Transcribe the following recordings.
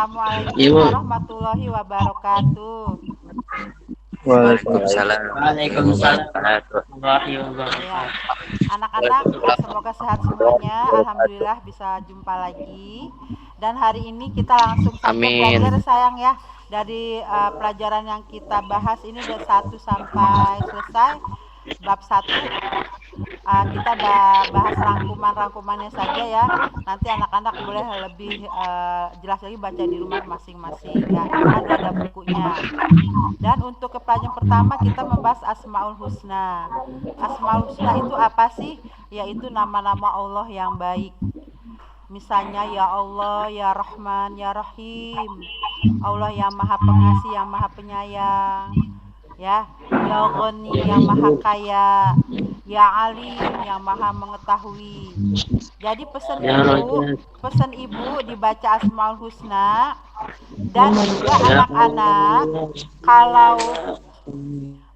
Assalamualaikum warahmatullahi wabarakatuh. Waalaikumsalam. Waalaikumsalam warahmatullahi wabarakatuh. Ya, anak-anak semoga sehat semuanya. Alhamdulillah bisa jumpa lagi. Dan hari ini kita langsung saja belajar sayang ya. Dari pelajaran yang kita bahas ini dari 1 sampai selesai bab 1. Kita bahas rangkumannya saja ya. Nanti anak-anak boleh lebih jelas lagi baca di rumah masing-masing ya. Kan udah ada bukunya. Dan untuk pelajaran pertama kita membahas Asmaul Husna. Asmaul Husna itu apa sih? Yaitu nama-nama Allah yang baik. Misalnya ya Allah, ya Rahman, ya Rahim. Allah yang Maha Pengasih, yang Maha Penyayang. Ya Ghani yang Maha Kaya, ya Alim yang Maha Mengetahui. Jadi pesan ibu dibaca Asmaul Husna. Dan juga anak-anak kalau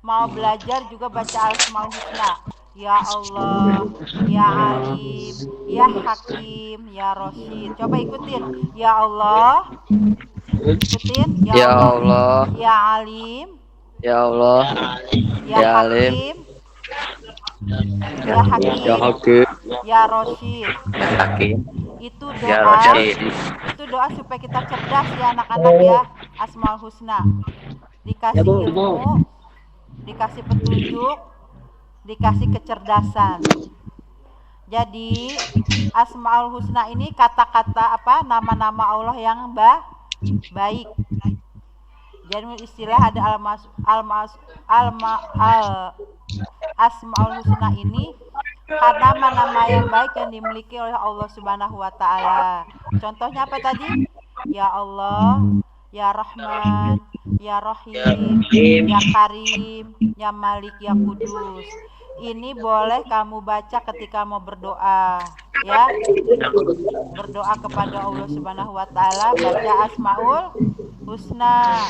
mau belajar juga baca Asmaul Husna. Ya Allah, ya Alim, ya Hakim, ya Rosyid. Coba ikutin. Ya Allah, ikutin. Ya Allah, ya Alim, Ya Allah, ya Hakim, ya Hakim, ya Rosyid. Itu doa supaya kita cerdas ya anak-anak ya. Asmaul Husna dikasih ilmu, dikasih petunjuk, dikasih kecerdasan. Jadi Asmaul Husna ini kata-kata nama-nama Allah yang baik. Jadi istilah ada Asmaul Husna ini karena nama-nama yang baik yang dimiliki oleh Allah Subhanahu wa taala. Contohnya apa tadi? Ya Allah, ya Rahman, ya Rahim, ya Karim, ya Malik, ya Kudus. Ini boleh kamu baca ketika mau berdoa, ya. Berdoa kepada Allah Subhanahu wa taala, baca Asmaul Husna.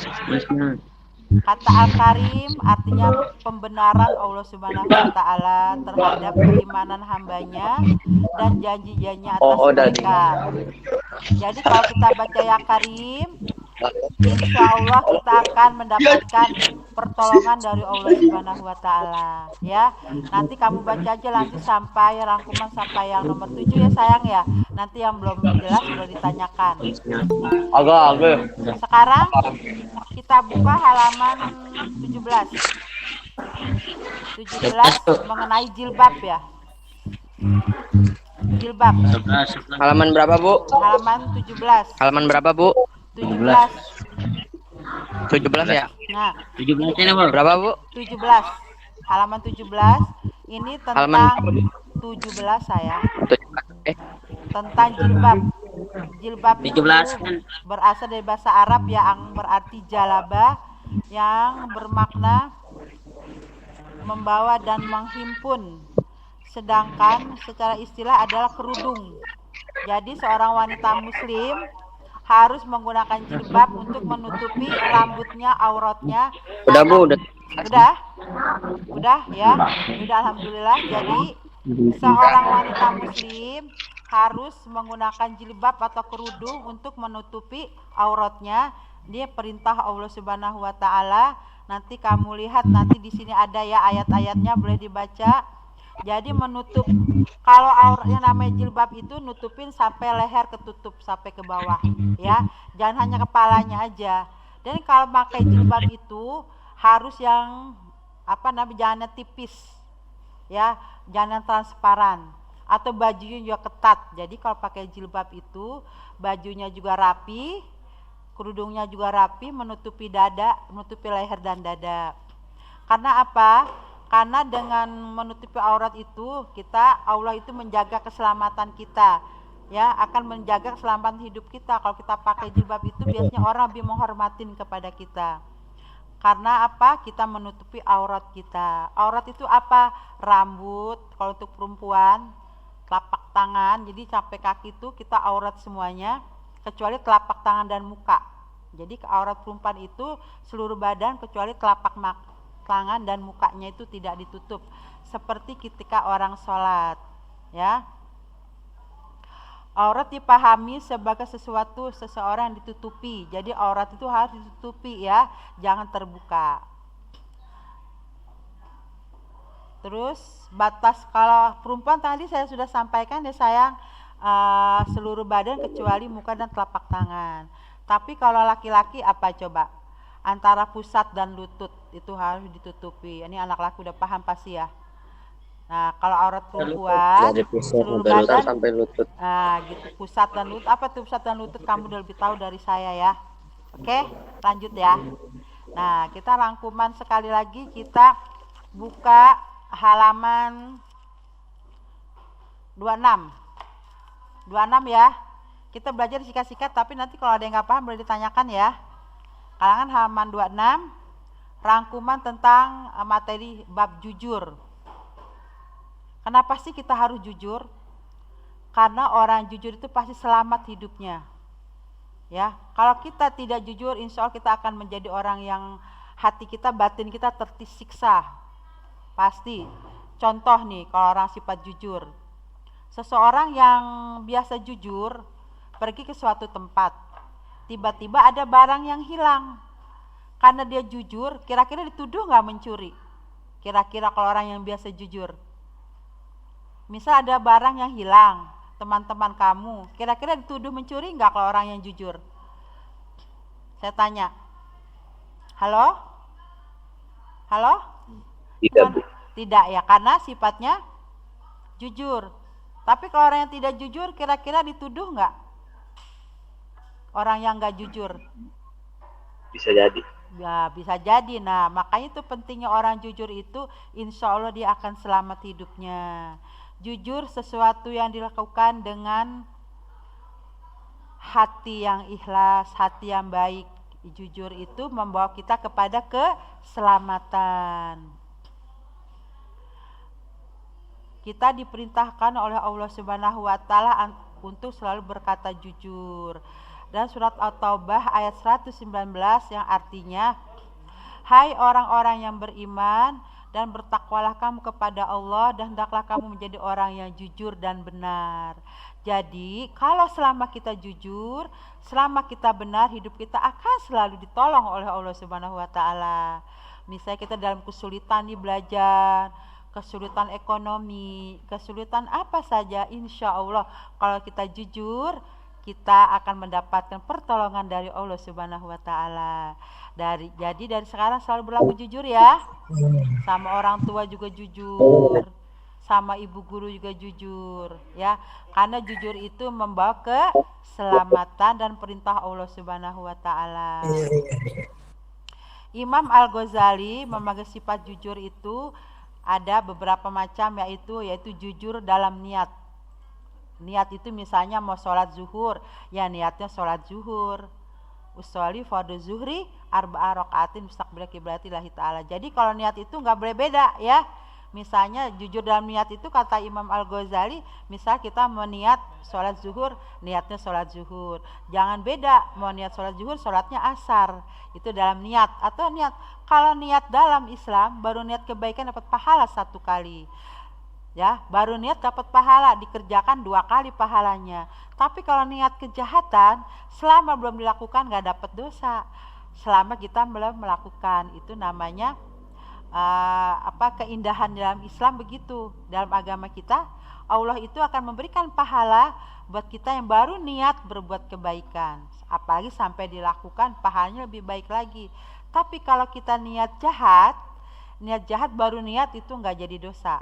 Kata Al-Karim artinya pembenaran Allah Subhanahu wa taala terhadap keimanan hambanya dan janji-janjinya atas mereka. Jadi kalau kita baca ya Karim, insya Allah kita akan mendapatkan pertolongan dari Allah Subhanahu wa taala ya. Nanti kamu baca aja nanti sampai rangkuman sampai yang nomor 7 ya sayang ya. Nanti yang belum jelas boleh ditanyakan. Sekarang kita buka halaman 17 mengenai jilbab ya. Jilbab. Halaman berapa, Bu? Halaman 17. Halaman berapa, Bu? 17. 17 ya? Nah, 17 ini berapa, Bu? 17. Halaman 17 ini tentang 17 saya. Tentang jilbab. Jilbab itu berasal dari bahasa Arab yang berarti jalabah, yang bermakna membawa dan menghimpun. Sedangkan secara istilah adalah kerudung. Jadi seorang wanita muslim harus menggunakan jilbab untuk menutupi rambutnya, auratnya. Udah, Bu, Udah ya. Udah alhamdulillah. Jadi seorang wanita muslim harus menggunakan jilbab atau kerudung untuk menutupi auratnya. Dia perintah Allah Subhanahu wa taala. Nanti kamu lihat nanti di sini ada ya ayat-ayatnya, boleh dibaca. Jadi menutup, kalau auratnya namanya jilbab itu nutupin sampai leher ketutup sampai ke bawah ya. Jangan hanya kepalanya aja. Dan kalau pakai jilbab itu harus yang jangan tipis. Ya, jangan transparan. Atau bajunya juga ketat. Jadi kalau pakai jilbab itu bajunya juga rapi, kerudungnya juga rapi, menutupi dada, menutupi leher dan dada. Karena apa? Karena dengan menutupi aurat itu Allah itu menjaga keselamatan kita. Ya, akan menjaga keselamatan hidup kita. Kalau kita pakai jilbab itu biasanya orang lebih menghormatin kepada kita. Karena apa? Kita menutupi aurat kita. Aurat itu apa? Rambut, kalau untuk perempuan, telapak tangan, jadi sampai kaki itu kita aurat semuanya, kecuali telapak tangan dan muka. Jadi aurat perempuan itu seluruh badan kecuali telapak tangan dan mukanya itu tidak ditutup. Seperti ketika orang sholat, ya. Aurat dipahami sebagai sesuatu seseorang yang ditutupi. Jadi aurat itu harus ditutupi ya, jangan terbuka. Terus batas kalau perempuan tadi saya sudah sampaikan ya sayang, seluruh badan kecuali muka dan telapak tangan. Tapi kalau laki-laki apa coba? Antara pusat dan lutut itu harus ditutupi. Ini anak laki udah paham pasti ya. Nah, kalau aurat perempuan Dari pusat seluruh dari badan, sampai lutut. nah gitu, pusat dan lutut. Apa tuh pusat dan lutut? Kamu udah lebih tahu dari saya ya. Oke, lanjut ya. Nah, kita rangkuman sekali lagi, kita buka halaman 26. 26 ya. Kita belajar sikat-sikat, tapi nanti kalau ada yang nggak paham boleh ditanyakan ya. Kalangan halaman 26, rangkuman tentang materi bab jujur. Kenapa sih kita harus jujur? Karena orang jujur itu pasti selamat hidupnya. Ya, kalau kita tidak jujur, insya Allah kita akan menjadi orang yang hati kita, batin kita tersiksa. Pasti. Contoh nih, kalau orang sifat jujur. Seseorang yang biasa jujur, pergi ke suatu tempat. Tiba-tiba ada barang yang hilang. Karena dia jujur, kira-kira dituduh nggak mencuri? Kira-kira kalau orang yang biasa jujur. Misal ada barang yang hilang, teman-teman kamu, kira-kira dituduh mencuri nggak kalau orang yang jujur? Saya tanya. Halo? Halo? Tidak, Bu. Tidak ya, karena sifatnya jujur. Tapi kalau orang yang tidak jujur, kira-kira dituduh nggak? Orang yang nggak jujur? Bisa jadi. Ya, bisa jadi. Nah, makanya itu pentingnya orang jujur itu, insya Allah dia akan selamat hidupnya. Jujur sesuatu yang dilakukan dengan hati yang ikhlas, hati yang baik. Jujur itu membawa kita kepada keselamatan. Kita diperintahkan oleh Allah Subhanahu wa taala untuk selalu berkata jujur. Dan surat At-Taubah ayat 119 yang artinya, hai orang-orang yang beriman, dan bertakwalah kamu kepada Allah, dan hendaklah kamu menjadi orang yang jujur dan benar. Jadi kalau selama kita jujur, selama kita benar, hidup kita akan selalu ditolong oleh Allah Subhanahu wa taala. Misalnya kita dalam kesulitan nih belajar, kesulitan ekonomi, kesulitan apa saja, insya Allah kalau kita jujur, kita akan mendapatkan pertolongan dari Allah Subhanahu wa taala. Jadi dari sekarang selalu berlaku jujur ya. Sama orang tua juga jujur, sama ibu guru juga jujur ya. Karena jujur itu membawa keselamatan dan perintah Allah Subhanahu wa taala. Imam Al-Ghazali memakai sifat jujur itu ada beberapa macam, yaitu jujur dalam niat. Niat itu misalnya mau sholat zuhur, ya niatnya sholat zuhur. Usolli fardhu zuhri arba'a rakaatin mustaqbil qiblatillahi ta'ala. Jadi kalau niat itu nggak boleh beda ya. Misalnya jujur dalam niat itu kata Imam Al-Ghazali, misal kita mau niat sholat zuhur, niatnya sholat zuhur. Jangan beda, mau niat sholat zuhur, sholatnya asar. Itu dalam niat. Atau niat, kalau niat dalam Islam, baru niat kebaikan dapat pahala 1 kali. Ya, baru niat dapat pahala, dikerjakan 2 kali pahalanya. Tapi kalau niat kejahatan, selama belum dilakukan nggak dapat dosa. Selama kita belum melakukan, itu namanya keindahan dalam Islam begitu. Dalam agama kita, Allah itu akan memberikan pahala buat kita yang baru niat berbuat kebaikan. Apalagi sampai dilakukan, pahalanya lebih baik lagi. Tapi kalau kita niat jahat baru niat itu nggak jadi dosa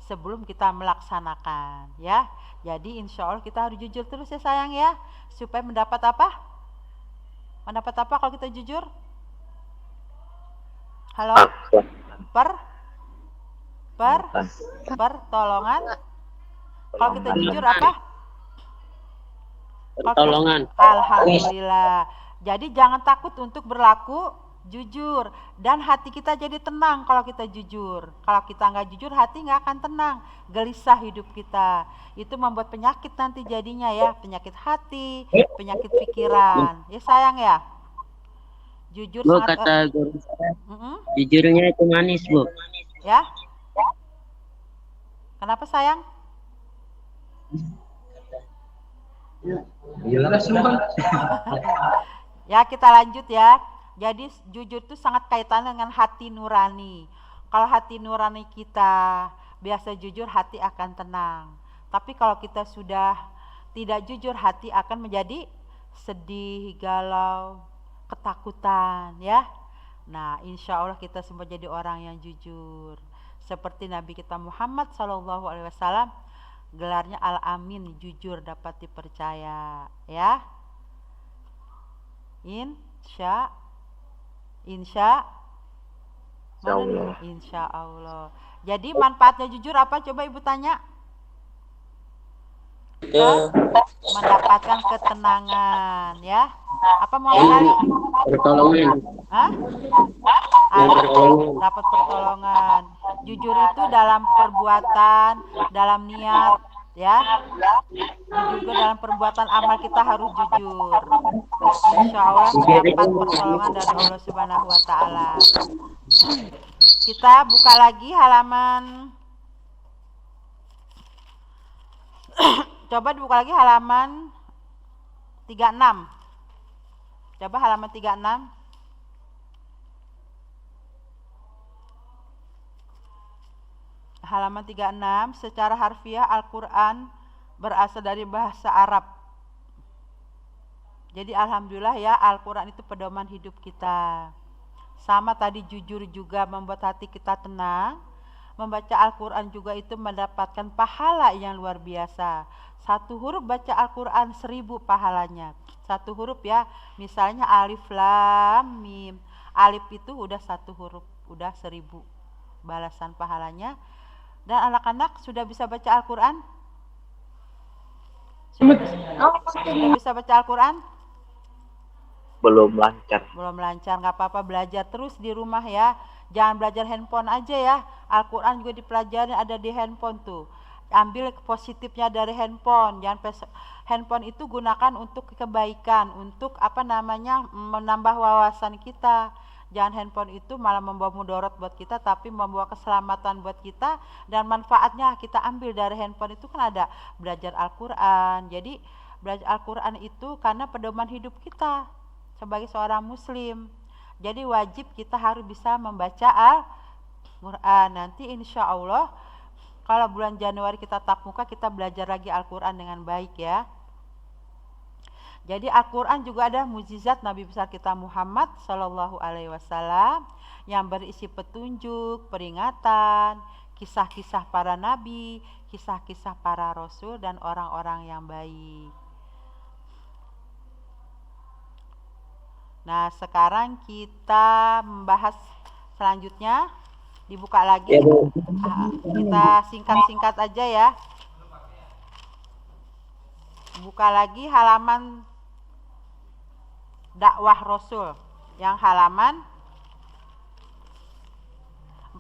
sebelum kita melaksanakan ya. Jadi insya Allah kita harus jujur terus ya sayang ya, supaya mendapat apa? Mendapat apa kalau kita jujur? Halo? Pertolongan. Kalau kita jujur apa? Pertolongan. Alhamdulillah. Jadi jangan takut untuk berlaku jujur, dan hati kita jadi tenang kalau kita jujur. Kalau kita nggak jujur, hati nggak akan tenang, gelisah hidup kita. Itu membuat penyakit nanti jadinya ya, penyakit hati, penyakit pikiran. Ya sayang ya. Jujur Bu, sangat kata guru saya, jujurnya itu manis, Bu. ya. Kenapa sayang? Ya, kita lanjut ya. Jadi jujur itu sangat kaitan dengan hati nurani. Kalau hati nurani kita biasa jujur, hati akan tenang. Tapi kalau kita sudah tidak jujur, hati akan menjadi sedih, galau, ketakutan ya. Nah, insya Allah kita semua jadi orang yang jujur. Seperti Nabi kita Muhammad SAW, gelarnya Al-Amin, jujur dapat dipercaya ya. Insya Allah. Insya Allah. Jadi manfaatnya jujur apa? Coba ibu tanya. Mendapatkan ketenangan ya. Apa mau kali? Pertolongan. Hah? Dapat pertolongan. Jujur itu dalam perbuatan, dalam niat ya. Jujur juga dalam perbuatan amal kita harus jujur. Insya Allah mendapat pertolongan dari Allah Subhanahu wa Ta'ala. Kita buka lagi halaman. Coba dibuka lagi halaman 36. Coba halaman 36. Halaman 36, secara harfiah Al-Quran berasal dari bahasa Arab. Jadi alhamdulillah ya, Al-Quran itu pedoman hidup kita. Sama tadi jujur juga membuat hati kita tenang. Membaca Al-Quran juga itu mendapatkan pahala yang luar biasa. Satu huruf baca Al-Quran 1000 pahalanya. Satu huruf ya, misalnya alif lam mim. Alif itu udah satu huruf, udah 1000 balasan pahalanya. Dan anak-anak sudah bisa baca Al-Quran? Sudah bisa baca Al-Quran? Belum lancar. Belum lancar, nggak apa-apa, belajar terus di rumah ya. Jangan belajar handphone aja ya. Al-Quran juga dipelajari, ada di handphone tuh. Ambil positifnya dari handphone. Handphone itu gunakan untuk kebaikan, untuk menambah wawasan kita. Jangan handphone itu malah membawa mudarat buat kita, tapi membawa keselamatan buat kita, dan manfaatnya kita ambil dari handphone itu kan ada belajar Al-Quran. Jadi belajar Al-Quran itu karena pedoman hidup kita sebagai seorang muslim. Jadi wajib kita harus bisa membaca Al-Quran. Nanti insya Allah kalau bulan Januari kita tatap muka, kita belajar lagi Al-Quran dengan baik ya. Jadi Al-Quran juga ada mukjizat Nabi besar kita Muhammad Sallallahu Alaihi Wasallam yang berisi petunjuk, peringatan, kisah-kisah para nabi, kisah-kisah para rasul dan orang-orang yang baik. Nah, sekarang kita membahas selanjutnya. Dibuka lagi. Kita singkat-singkat aja ya. Buka lagi halaman dakwah Rasul yang halaman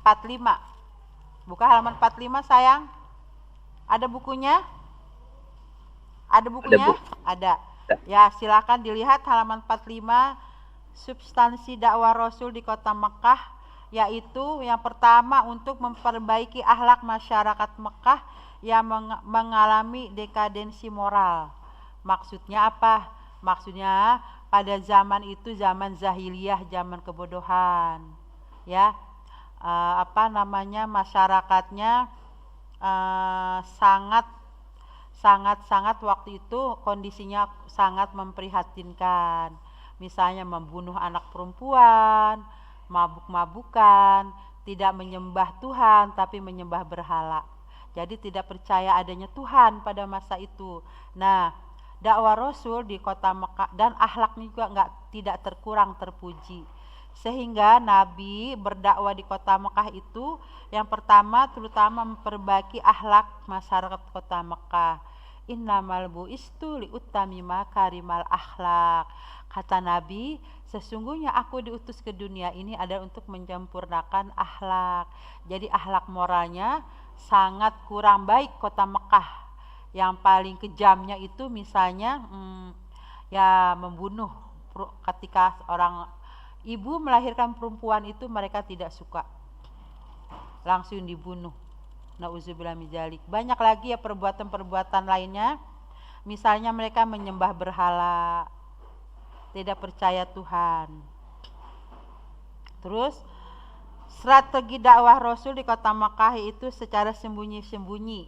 45. Buka halaman 45 sayang. Ada bukunya? Ada bukunya? Ada. Ya, silakan dilihat halaman 45, substansi dakwah Rasul di kota Mekah, yaitu yang pertama untuk memperbaiki akhlak masyarakat Mekah yang mengalami dekadensi moral. Maksudnya apa? Maksudnya pada zaman itu zaman zahiliyah, zaman kebodohan. Ya. Masyarakatnya sangat waktu itu kondisinya sangat memprihatinkan. Misalnya membunuh anak perempuan, mabuk-mabukan, tidak menyembah Tuhan tapi menyembah berhala. Jadi tidak percaya adanya Tuhan pada masa itu. Nah, dakwah Rasul di kota Mekah dan akhlaknya juga tidak terkurang terpuji. Sehingga Nabi berdakwah di kota Mekah itu yang pertama terutama memperbaiki akhlak masyarakat kota Mekah. Innamal bu'istu liutamima karimal akhlak. Kata Nabi, sesungguhnya aku diutus ke dunia ini adalah untuk menyempurnakan akhlak. Jadi akhlak moralnya sangat kurang baik kota Mekah. Yang paling kejamnya itu misalnya membunuh. Ketika orang ibu melahirkan perempuan itu mereka tidak suka, langsung dibunuh. Nauzubillah min dzalik. Banyak lagi ya perbuatan-perbuatan lainnya. Misalnya mereka menyembah berhala, tidak percaya Tuhan. Terus strategi dakwah Rasul di kota Mekah itu secara sembunyi-sembunyi.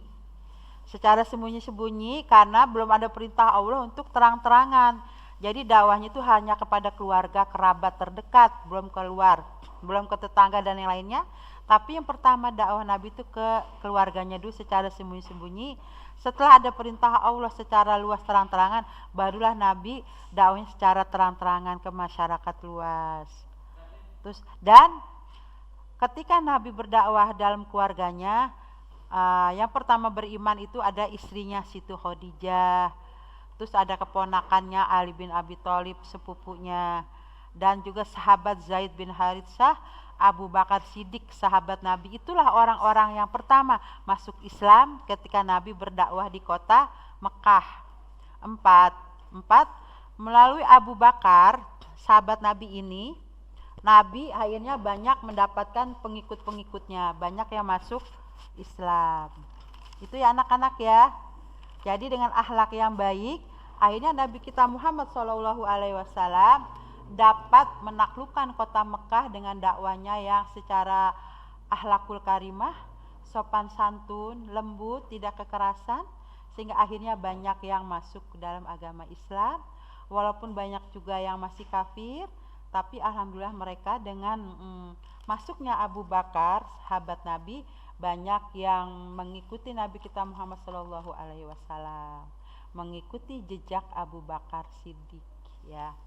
Secara sembunyi-sembunyi karena belum ada perintah Allah untuk terang-terangan. Jadi dakwahnya itu hanya kepada keluarga, kerabat terdekat, belum keluar, belum ke tetangga dan yang lainnya. Tapi yang pertama dakwah Nabi itu ke keluarganya dulu secara sembunyi-sembunyi. Setelah ada perintah Allah secara luas terang-terangan, barulah Nabi dakwahnya secara terang-terangan ke masyarakat luas. Terus dan ketika Nabi berdakwah dalam keluarganya, yang pertama beriman itu ada istrinya Siti Khadijah, terus ada keponakannya Ali bin Abi Thalib sepupunya, dan juga sahabat Zaid bin Haritsah, Abu Bakar Siddiq sahabat Nabi. Itulah orang-orang yang pertama masuk Islam ketika Nabi berdakwah di kota Mekah. Empat, melalui Abu Bakar sahabat Nabi ini, Nabi akhirnya banyak mendapatkan pengikut-pengikutnya, banyak yang masuk Islam. Itu ya anak-anak ya. Jadi dengan akhlak yang baik, akhirnya Nabi kita Muhammad SAW dapat menaklukkan kota Mekah dengan dakwanya yang secara akhlakul karimah, sopan santun, lembut, tidak kekerasan, sehingga akhirnya banyak yang masuk ke dalam agama Islam. Walaupun banyak juga yang masih kafir, tapi alhamdulillah mereka dengan masuknya Abu Bakar, sahabat Nabi, banyak yang mengikuti Nabi kita Muhammad SAW, mengikuti jejak Abu Bakar Siddiq ya.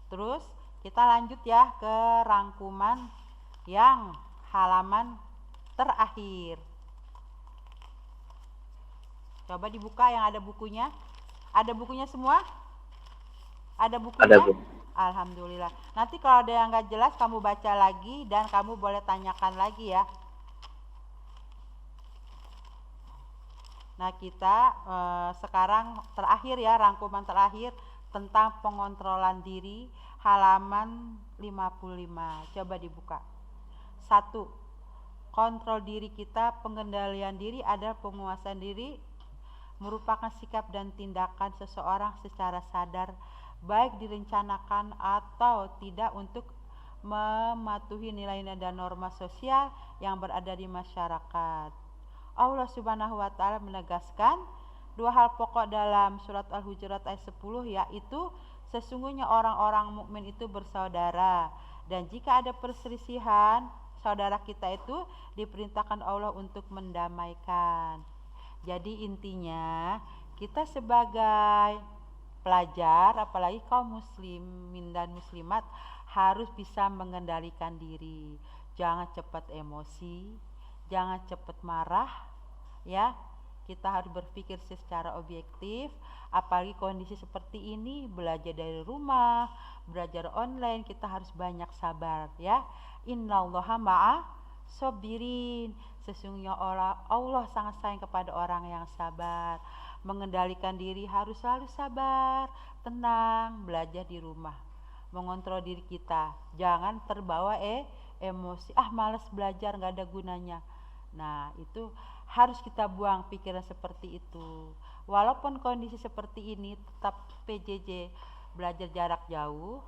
Terus kita lanjut ya ke rangkuman yang halaman terakhir. Coba dibuka yang ada bukunya. Ada bukunya semua? Ada bukunya? Ada, Bu. Alhamdulillah. Nanti kalau ada yang nggak jelas kamu baca lagi dan kamu boleh tanyakan lagi ya. Nah kita sekarang terakhir ya, rangkuman terakhir tentang pengontrolan diri, halaman 55. Coba dibuka. 1. Kontrol diri kita, pengendalian diri adalah penguasaan diri, merupakan sikap dan tindakan seseorang secara sadar, baik direncanakan atau tidak, untuk mematuhi nilai-nilai dan norma sosial yang berada di masyarakat. Allah Subhanahu wa taala menegaskan dua hal pokok dalam surat Al-Hujurat ayat 10, yaitu sesungguhnya orang-orang mukmin itu bersaudara, dan jika ada perselisihan saudara kita itu diperintahkan Allah untuk mendamaikan. Jadi intinya kita sebagai pelajar, apalagi kaum muslimin dan muslimat, harus bisa mengendalikan diri. Jangan cepat emosi, jangan cepat marah ya. Kita harus berpikir secara objektif, apalagi kondisi seperti ini, belajar dari rumah, belajar online, kita harus banyak sabar ya. Innallaha ma'a sabirin. Sesungguhnya Allah sangat sayang kepada orang yang sabar. Mengendalikan diri harus selalu sabar, tenang, belajar di rumah. Mengontrol diri kita, jangan terbawa emosi, malas belajar, nggak ada gunanya. Nah itu harus kita buang pikiran seperti itu. Walaupun kondisi seperti ini, tetap PJJ, belajar jarak jauh,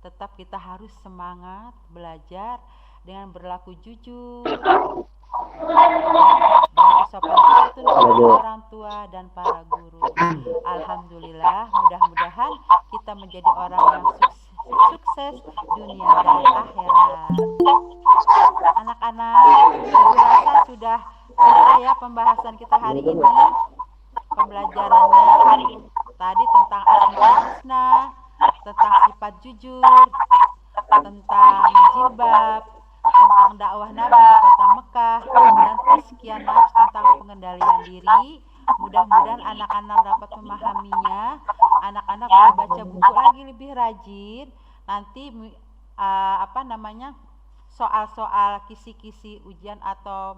tetap kita harus semangat belajar dengan berlaku jujur, berlaku sopan santun kepada orang tua dan para guru. Alhamdulillah, mudah-mudahan kita menjadi orang yang sukses dunia dan akhirat. Anak-anak, Ibu rasa sudah selesai ya pembahasan kita hari ini. Pembelajarannya tadi tentang asmaul husna, tentang sifat jujur, tentang jilbab, tentang dakwah Nabi di kota Mekah, dan sekian nafs tentang pengendalian diri. Mudah-mudahan anak-anak dapat memahaminya. Anak-anak boleh baca buku lagi lebih rajin. Nanti soal-soal kisi-kisi ujian atau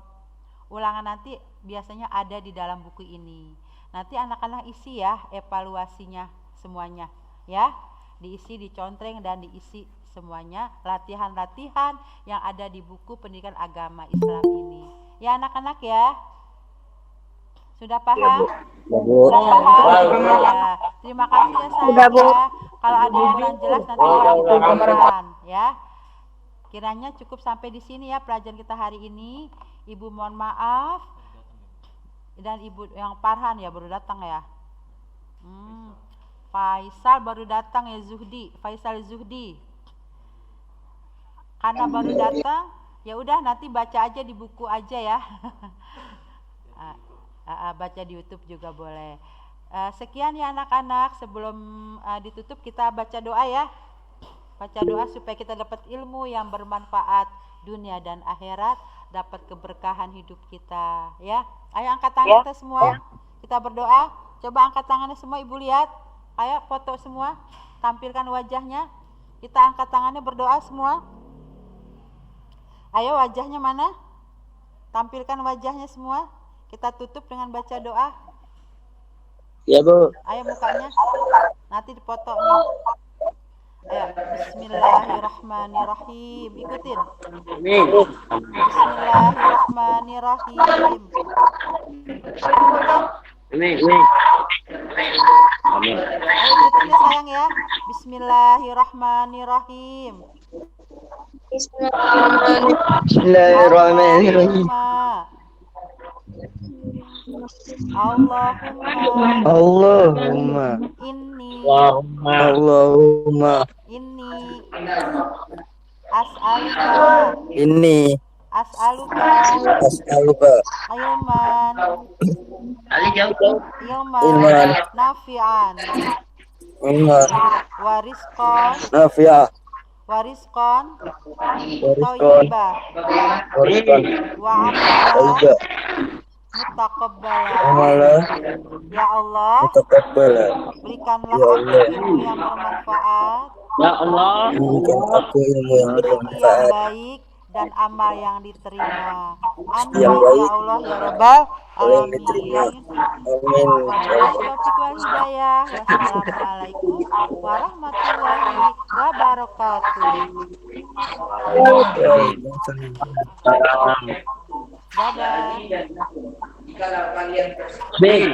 ulangan nanti biasanya ada di dalam buku ini. Nanti anak-anak isi ya evaluasinya semuanya ya. Diisi, dicontreng dan diisi semuanya latihan-latihan yang ada di buku pendidikan agama Islam ini. Ya anak-anak ya. Sudah paham? Bu. Ya, terima kasih ya sayang ya. Kalau ada yang kurang jelas nanti boleh ditanyakan ya. Kiranya cukup sampai di sini ya pelajaran kita hari ini. Ibu mohon maaf. Dan ibu yang Farhan ya baru datang ya. Faisal baru datang ya Zuhdi. Faisal Zuhdi. Karena baru datang, ya udah nanti baca aja di buku aja ya. Baca di YouTube juga boleh. Sekian ya anak-anak, sebelum ditutup kita baca doa ya. Baca doa supaya kita dapat ilmu yang bermanfaat dunia dan akhirat, dapat keberkahan hidup kita ya. Ayo angkat tangan kita semua. Kita berdoa. Coba angkat tangannya semua, Ibu lihat. Ayo foto semua. Tampilkan wajahnya. Kita angkat tangannya berdoa semua. Ayo wajahnya mana? Tampilkan wajahnya semua. Kita tutup dengan baca doa. Ya, Bu. Ayo mukanya. Nanti dipoto nih. Ayo, bismillahirrahmanirrahim. Ikutin. Bismillahirrahmanirrahim. Amin. Amin. Ayo ikutin ya sayang ya. Bismillahirrahmanirrahim. Bismillahirrahmanirrahim. Allahumma Allahumma inni as'aluka ilman nafi'an warisqan thayyibah wa amalan mutaqabbala. Ya Allah, berikanlah aku ilmu yang bermanfaat, Ya Allah. rezeki yang baik dan amal yang diterima. Amin ya Allah ya Rabbal alamin. Wabillahi taufiq wal hidayah. Wassalamualaikum warahmatullahi wabarakatuh. Dadah. Amin.